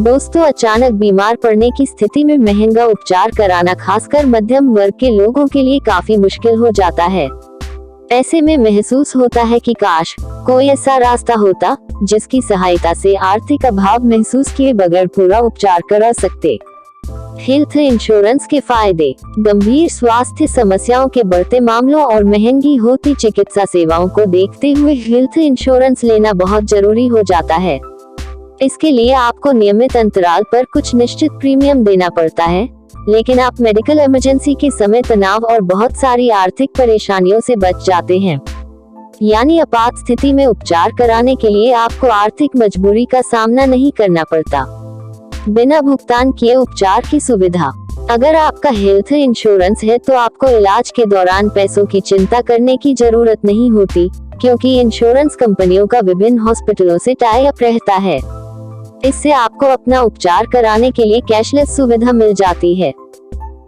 दोस्तों, अचानक बीमार पड़ने की स्थिति में महंगा उपचार कराना खासकर मध्यम वर्ग के लोगों के लिए काफी मुश्किल हो जाता है। ऐसे में महसूस होता है कि काश कोई ऐसा रास्ता होता जिसकी सहायता से आर्थिक अभाव महसूस किए बगैर पूरा उपचार करा सकते। हेल्थ इंश्योरेंस के फायदे। गंभीर स्वास्थ्य समस्याओं के बढ़ते मामलों और महंगी होती चिकित्सा सेवाओं को देखते हुए हेल्थ इंश्योरेंस लेना बहुत जरूरी हो जाता है। इसके लिए आपको नियमित अंतराल पर कुछ निश्चित प्रीमियम देना पड़ता है, लेकिन आप मेडिकल इमरजेंसी के समय तनाव और बहुत सारी आर्थिक परेशानियों से बच जाते हैं। यानी आपात स्थिति में उपचार कराने के लिए आपको आर्थिक मजबूरी का सामना नहीं करना पड़ता। बिना भुगतान किए उपचार की सुविधा। अगर आपका हेल्थ इंश्योरेंस है तो आपको इलाज के दौरान पैसों की चिंता करने की जरूरत नहीं होती, क्योंकि इंश्योरेंस कंपनियों का विभिन्न हॉस्पिटलों से टाई अप रहता है। इससे आपको अपना उपचार कराने के लिए कैशलेस सुविधा मिल जाती है।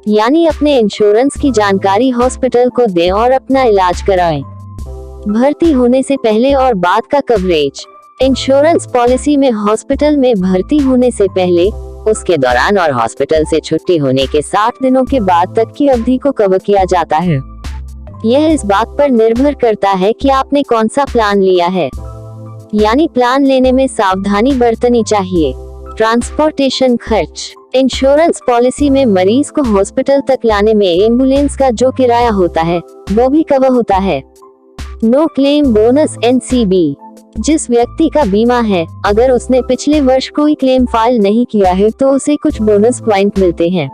यानी अपने इंश्योरेंस की जानकारी हॉस्पिटल को दें और अपना इलाज कराएं। भर्ती होने से पहले और बाद का कवरेज। इंश्योरेंस पॉलिसी में हॉस्पिटल में भर्ती होने से पहले, उसके दौरान और हॉस्पिटल से छुट्टी होने के 60 दिनों के बाद तक की अवधि को कवर किया जाता है। यह इस बात पर निर्भर करता है कि आपने कौन सा प्लान लिया है। यानी प्लान लेने में सावधानी बरतनी चाहिए। ट्रांसपोर्टेशन खर्च। इंश्योरेंस पॉलिसी में मरीज को हॉस्पिटल तक लाने में एम्बुलेंस का जो किराया होता है वो भी कवर होता है। No claim bonus NCB। जिस व्यक्ति का बीमा है, अगर उसने पिछले वर्ष कोई क्लेम फाइल नहीं किया है तो उसे कुछ बोनस पॉइंट मिलते हैं।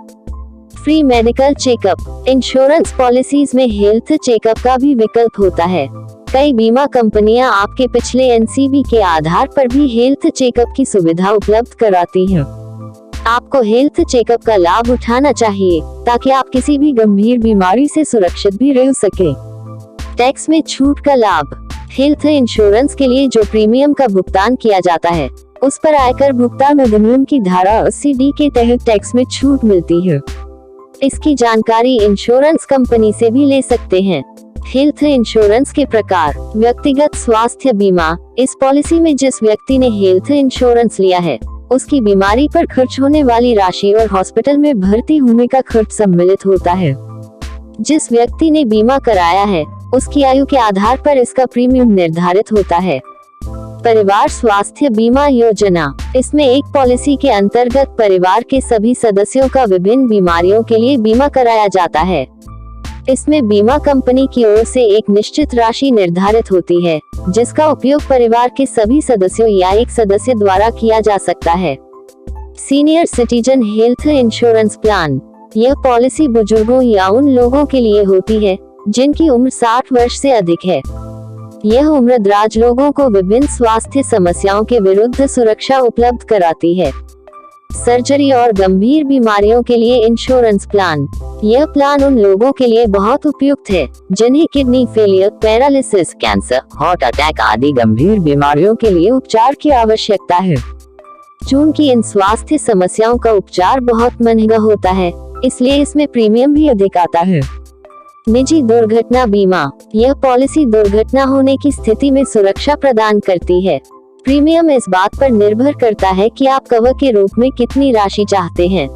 Free medical checkup. Insurance policies में हेल्थ चेकअप का भी विकल्प होता है। कई बीमा कंपनियां आपके पिछले NCB के आधार पर भी हेल्थ चेकअप की सुविधा उपलब्ध कराती हैं। आपको हेल्थ चेकअप का लाभ उठाना चाहिए ताकि आप किसी भी गंभीर बीमारी से सुरक्षित भी रह सके। टैक्स में छूट का लाभ। हेल्थ इंश्योरेंस के लिए जो प्रीमियम का भुगतान किया जाता है, उस पर आयकर भुगतान अधिनियम की धारा 80D के तहत टैक्स में छूट मिलती है। इसकी जानकारी इंश्योरेंस कंपनी से भी ले सकते हैं। हेल्थ इंश्योरेंस के प्रकार। व्यक्तिगत स्वास्थ्य बीमा। इस पॉलिसी में जिस व्यक्ति ने हेल्थ इंश्योरेंस लिया है, उसकी बीमारी पर खर्च होने वाली राशि और हॉस्पिटल में भर्ती होने का खर्च सम्मिलित होता है। जिस व्यक्ति ने बीमा कराया है, उसकी आयु के आधार पर इसका प्रीमियम निर्धारित होता है। परिवार स्वास्थ्य बीमा योजना। इसमें एक पॉलिसी के अंतर्गत परिवार के सभी सदस्यों का विभिन्न बीमारियों के लिए बीमा कराया जाता है। इसमें बीमा कंपनी की ओर से एक निश्चित राशि निर्धारित होती है, जिसका उपयोग परिवार के सभी सदस्यों या एक सदस्य द्वारा किया जा सकता है। Senior citizen health insurance plan. यह पॉलिसी बुजुर्गों या उन लोगों के लिए होती है जिनकी उम्र 60 वर्ष से अधिक है। यह उम्रदराज लोगों को विभिन्न स्वास्थ्य समस्याओं के विरुद्ध सुरक्षा उपलब्ध कराती है। सर्जरी और गंभीर बीमारियों के लिए इंश्योरेंस प्लान। यह प्लान उन लोगों के लिए बहुत उपयुक्त है जिन्हें kidney failure, paralysis, cancer, heart attack आदि गंभीर बीमारियों के लिए उपचार की आवश्यकता है। चूंकि इन स्वास्थ्य समस्याओं का उपचार बहुत महंगा होता है, इसलिए इसमें प्रीमियम भी अधिक आता है। निजी दुर्घटना बीमा। यह पॉलिसी दुर्घटना होने की स्थिति में सुरक्षा प्रदान करती है। प्रीमियम इस बात पर निर्भर करता है कि आप कवर के रूप में कितनी राशि चाहते हैं।